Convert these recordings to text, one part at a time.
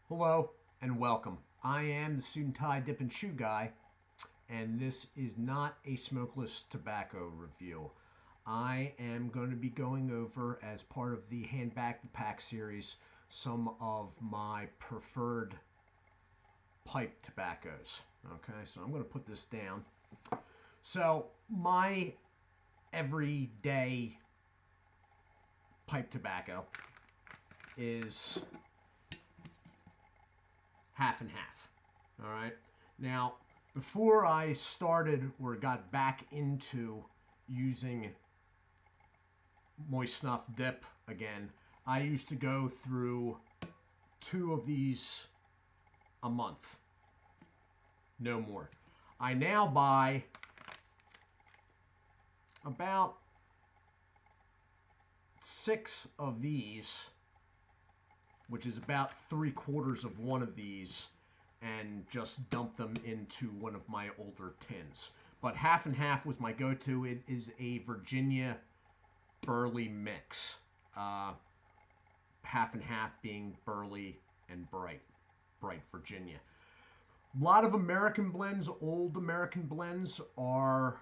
Hello and welcome. I am the Suit&Tie Dip&Chew Guy, and this is not a smokeless tobacco review. I am going to be going over, as part of the Hand Back the Pack series, some of my preferred pipe tobaccos. Okay, so I'm going to put this down. So, my everyday pipe tobacco is half and half. All right. Now, before I started or got back into using moist snuff dip again, I used to go through 2 of these a month. No more. I now buy about 6 of these, which is about 3/4 of one of these, and just dump them into one of my older tins. But half and half was my go-to. It is a Virginia Burley mix. Half and half being Burley and Bright Virginia. A lot of American blends, old American blends, are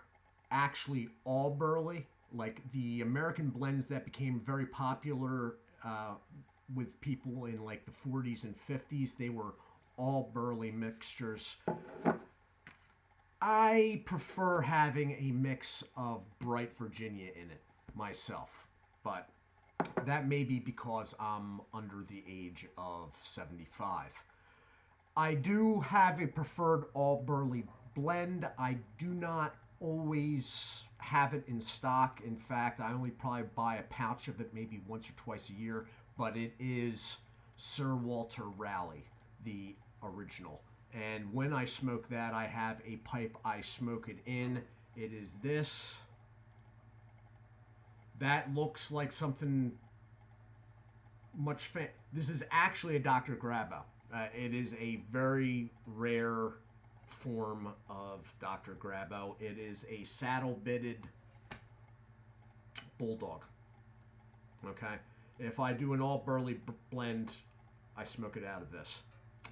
actually all Burley. Like the American blends that became very popular with people in like the 40s and 50s, they were all Burley mixtures. I prefer having a mix of Bright Virginia in it myself, but that may be because I'm under the age of 75. I do have a preferred all Burley blend. I do not always have it in stock. In fact, I only probably buy a pouch of it maybe once or twice a year, but it is Sir Walter Raleigh, the original. And when I smoke that, I have a pipe I smoke it in. It is this. That looks like something much this is actually a Dr. Grabo. It is a very rare form of Dr. Grabo. It is a saddle-bitted bulldog. Okay? If I do an all Burley blend, I smoke it out of this.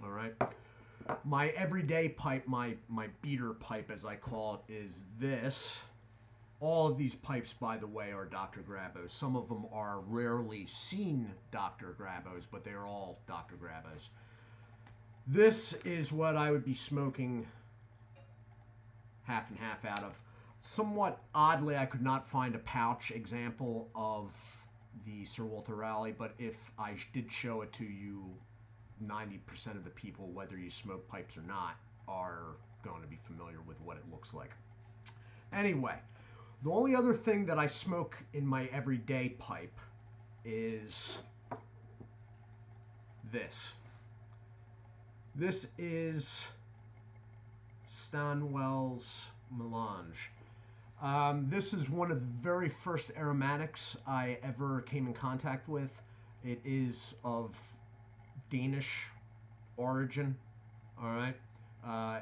All right? My everyday pipe, my beater pipe as I call it, is this. All of these pipes, by the way, are Dr. Grabos. Some of them are rarely seen Dr. Grabos, but they're all Dr. Grabos. This is what I would be smoking half and half out of. Somewhat oddly, I could not find a pouch example of the Sir Walter Raleigh, but if I did show it to you, 90% of the people, whether you smoke pipes or not, are going to be familiar with what it looks like. Anyway, the only other thing that I smoke in my everyday pipe is this. This is Stanwell's Melange. This is one of the very first aromatics I ever came in contact with. It is of Danish origin. All right.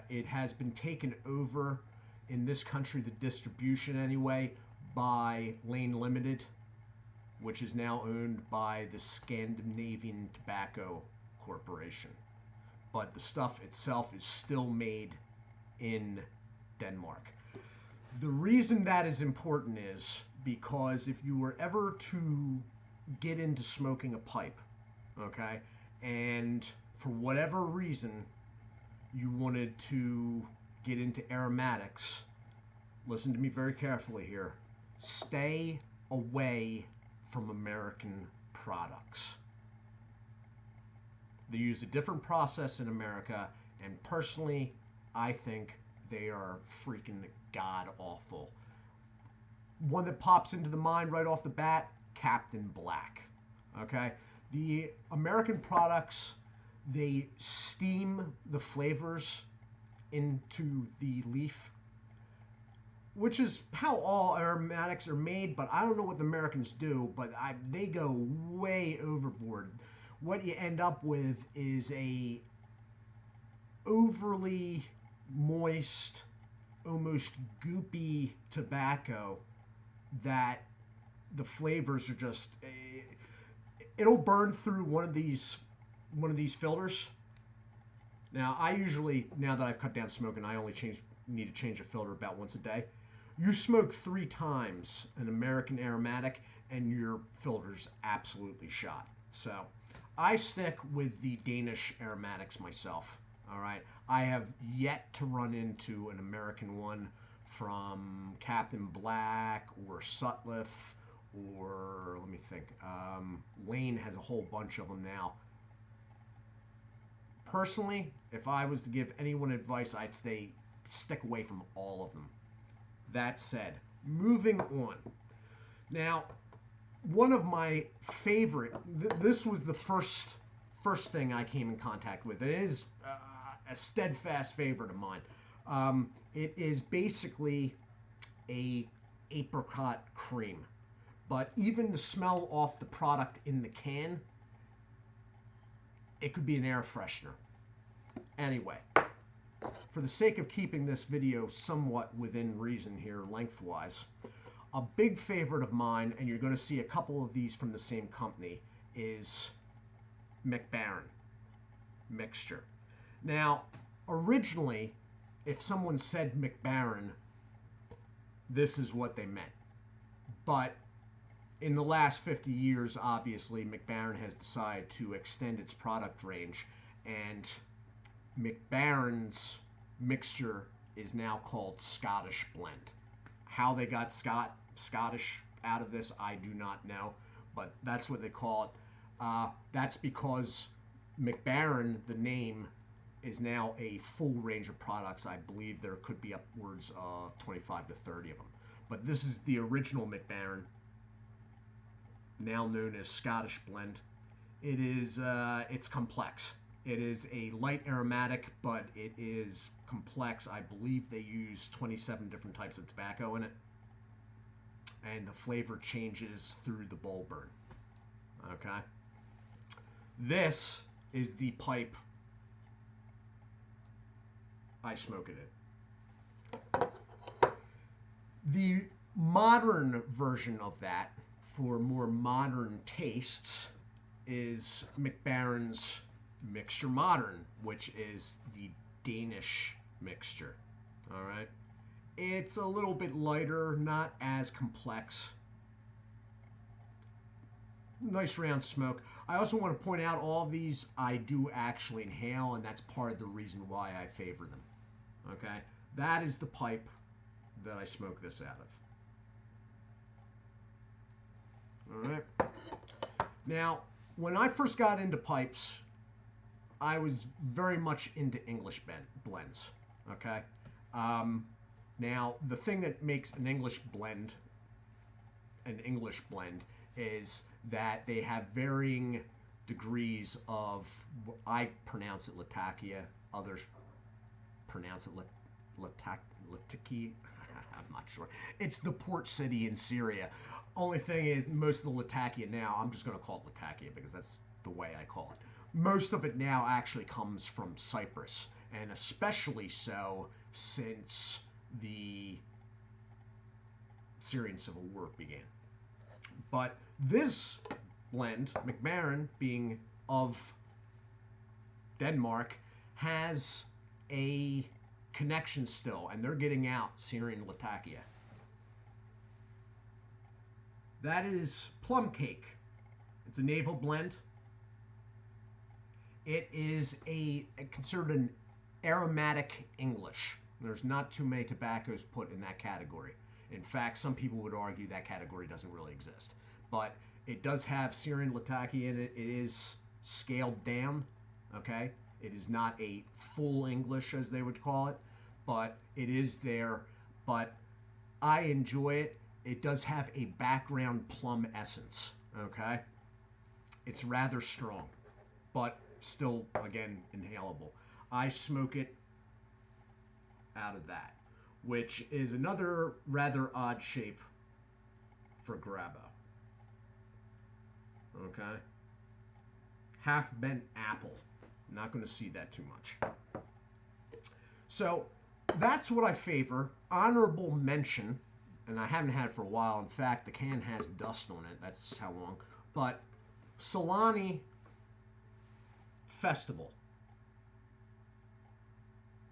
It has been taken over in this country, the distribution anyway, by Lane Limited, which is now owned by the Scandinavian Tobacco Corporation. But the stuff itself is still made in Denmark. The reason that is important is because if you were ever to get into smoking a pipe, okay, and for whatever reason you wanted to get into aromatics, listen to me very carefully here. Stay away from American products. They use a different process in America, and personally, I think they are freaking god-awful. One that pops into the mind right off the bat, Captain Black. Okay? The American products, they steam the flavors into the leaf, which is how all aromatics are made, but I don't know what the Americans do, but they go way overboard. What you end up with is a overly moist, almost goopy tobacco that the flavors are just, it'll burn through one of these filters Now, I usually, now that I've cut down smoking, I only need to change a filter about once a day. You smoke 3 times an American aromatic, and your filter's absolutely shot. So, I stick with the Danish aromatics myself. All right, I have yet to run into an American one from Captain Black or Sutliff or let me think. Lane has a whole bunch of them now. Personally, if I was to give anyone advice, I'd stick away from all of them. That said, moving on. Now, one of my favorite. This was the first thing I came in contact with. It is a steadfast favorite of mine. It is basically a apricot cream, but even the smell off the product in the can, it could be an air freshener. Anyway, for the sake of keeping this video somewhat within reason here lengthwise, a big favorite of mine, and you're going to see a couple of these from the same company, is MacBaren mixture. Now, originally, if someone said MacBaren, this is what they meant. But in the last 50 years, obviously, MacBaren has decided to extend its product range, and MacBaren's mixture is now called Scottish Blend. How they got Scottish out of this, I do not know, but that's what they call it. That's because MacBaren, the name, is now a full range of products. I believe there could be upwards of 25 to 30 of them. But this is the original MacBaren, now known as Scottish Blend. It is, it's complex. It is a light aromatic, but it is complex. I believe they use 27 different types of tobacco in it. And the flavor changes through the bowl burn. Okay? This is the pipe I smoke it in. The modern version of that, for more modern tastes, is MacBaren's Mixture Modern, which is the Danish mixture. All right? It's a little bit lighter, not as complex. Nice round smoke. I also want to point out all of these I do actually inhale, and that's part of the reason why I favor them. Okay? That is the pipe that I smoke this out of. All right? Now, when I first got into pipes, I was very much into English blends. Okay? Now, the thing that makes an English blend is that they have varying degrees of, I pronounce it Latakia, others pronounce it Lataki. I'm not sure. It's the port city in Syria. Only thing is, most of the Latakia now, I'm just going to call it Latakia because that's the way I call it. Most of it now actually comes from Cyprus, and especially so since the Syrian Civil War began. But this blend, MacBaren, being of Denmark, has a connection still, and they're getting out Syrian Latakia. That is Plum Cake. It's a navel blend. It is considered an aromatic English. There's not too many tobaccos put in that category. In fact, some people would argue that category doesn't really exist. But it does have Syrian Latakia in it. It is scaled down, okay? It is not a full English, as they would call it, but it is there. But I enjoy it. It does have a background plum essence, okay? It's rather strong, but still, again, inhalable. I smoke it out of that, which is another rather odd shape for Grabo. Okay? Half-bent apple. Not going to see that too much. So, that's what I favor. Honorable mention, and I haven't had it for a while. In fact, the can has dust on it. That's how long. But Solani Festival.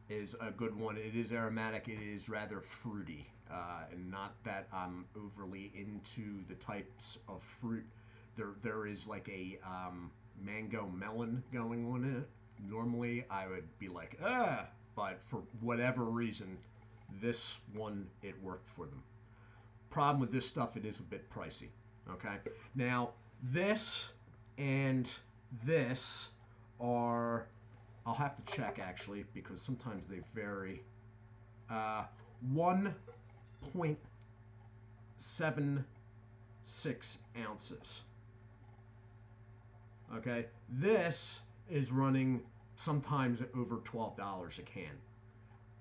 is a good one. It is aromatic. It is rather fruity, and not that I'm overly into the types of fruit. There is like a mango melon going on in it. Normally, I would be like, but for whatever reason, this one, it worked for them. Problem with this stuff, it is a bit pricey. Okay, now this and this are, I'll have to check actually because sometimes they vary. 1.76 ounces. Okay, this is running sometimes over $12 a can.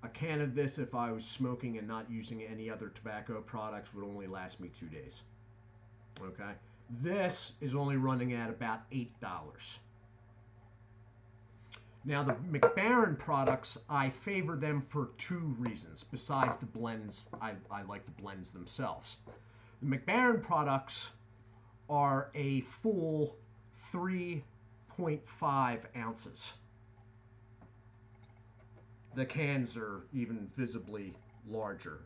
A can of this, if I was smoking and not using any other tobacco products, would only last me 2 days. Okay, this is only running at about $8. Now, the MacBaren products, I favor them for 2 reasons. Besides the blends, I like the blends themselves. The MacBaren products are a full 3.5 ounces. The cans are even visibly larger.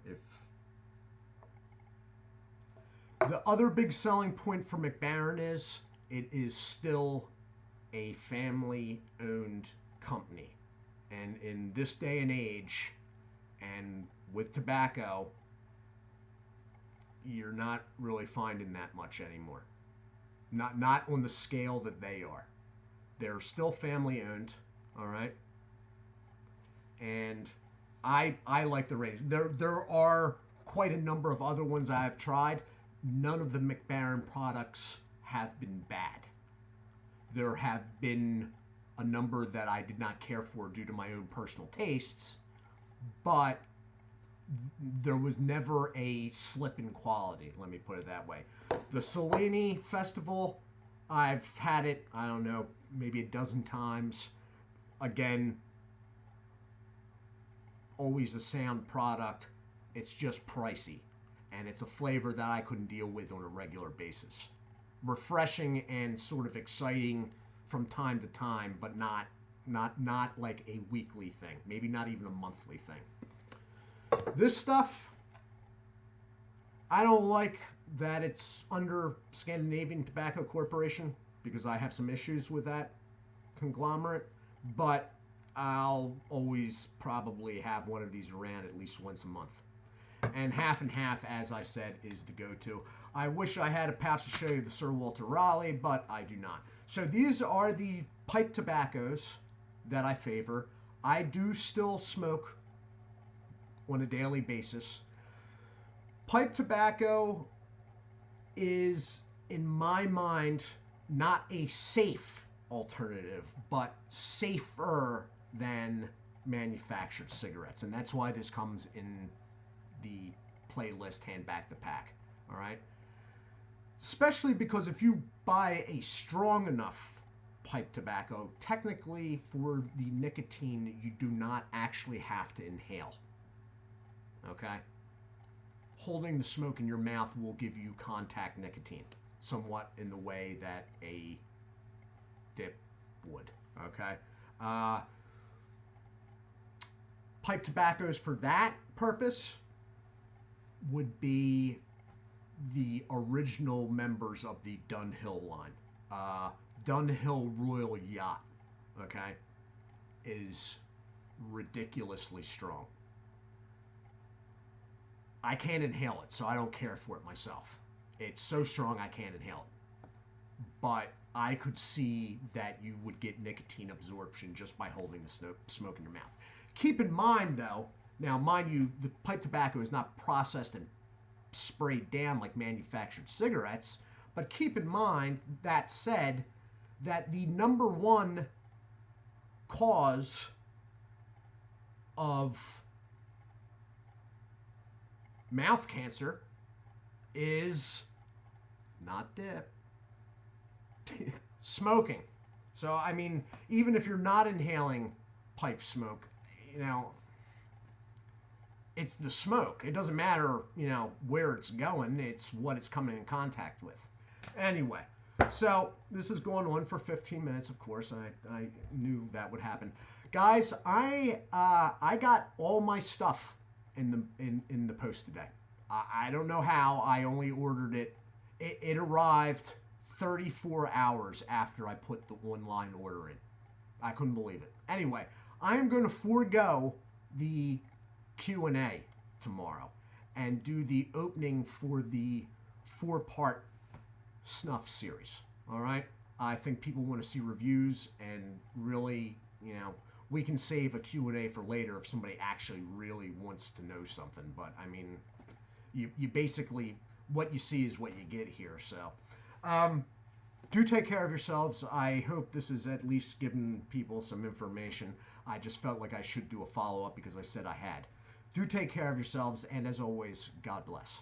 The other big selling point for MacBaren is it is still a family-owned company. And in this day and age, and with tobacco, you're not really finding that much anymore. Not on the scale that they are. They're still family-owned, all right? And I like the range. There are quite a number of other ones I've tried. None of the MacBaren products have been bad. There have been a number that I did not care for due to my own personal tastes, but there was never a slip in quality, let me put it that way. The Cellini Festival, I've had it, I don't know, maybe a dozen times. Again, always a sound product. It's just pricey, and it's a flavor that I couldn't deal with on a regular basis. Refreshing and sort of exciting from time to time, but not like a weekly thing. Maybe not even a monthly thing. This stuff, I don't like that it's under Scandinavian Tobacco Corporation because I have some issues with that conglomerate, but I'll always probably have one of these around at least once a month. And half, as I said, is the go-to. I wish I had a pouch to show you the Sir Walter Raleigh, but I do not. So these are the pipe tobaccos that I favor. I do still smoke on a daily basis. Pipe tobacco is, in my mind, not a safe alternative, but safer than manufactured cigarettes. And that's why this comes in the playlist Hand Back the Pack. All right? Especially because if you buy a strong enough pipe tobacco, technically for the nicotine, you do not actually have to inhale. Okay? Holding the smoke in your mouth will give you contact nicotine, somewhat in the way that a dip would. Okay? Pipe tobaccos for that purpose would be the original members of the Dunhill line. Dunhill Royal Yacht, okay, is ridiculously strong. I can't inhale it, so I don't care for it myself. It's so strong I can't inhale it. But I could see that you would get nicotine absorption just by holding the smoke in your mouth. Keep in mind, though, now, mind you, the pipe tobacco is not processed and sprayed down like manufactured cigarettes, but keep in mind, that said, that the number one cause of mouth cancer is not dip, smoking. So, I mean, even if you're not inhaling pipe smoke, you know, it's the smoke. It doesn't matter, you know, where it's going. It's what it's coming in contact with. Anyway, so this is going on for 15 minutes, of course. I knew that would happen. Guys, I got all my stuff in the post today. I don't know how. I only ordered it. It arrived 34 hours after I put the online order in. I couldn't believe it. Anyway, I am going to forego the Q&A tomorrow and do the opening for the 4-part snuff series. All right? I think people want to see reviews, and really, we can save a Q&A for later if somebody actually really wants to know something. But I mean, you basically, what you see is what you get here. So do take care of yourselves. I hope this has at least given people some information. I just felt like I should do a follow-up because I said I had. Do take care of yourselves, and as always, God bless.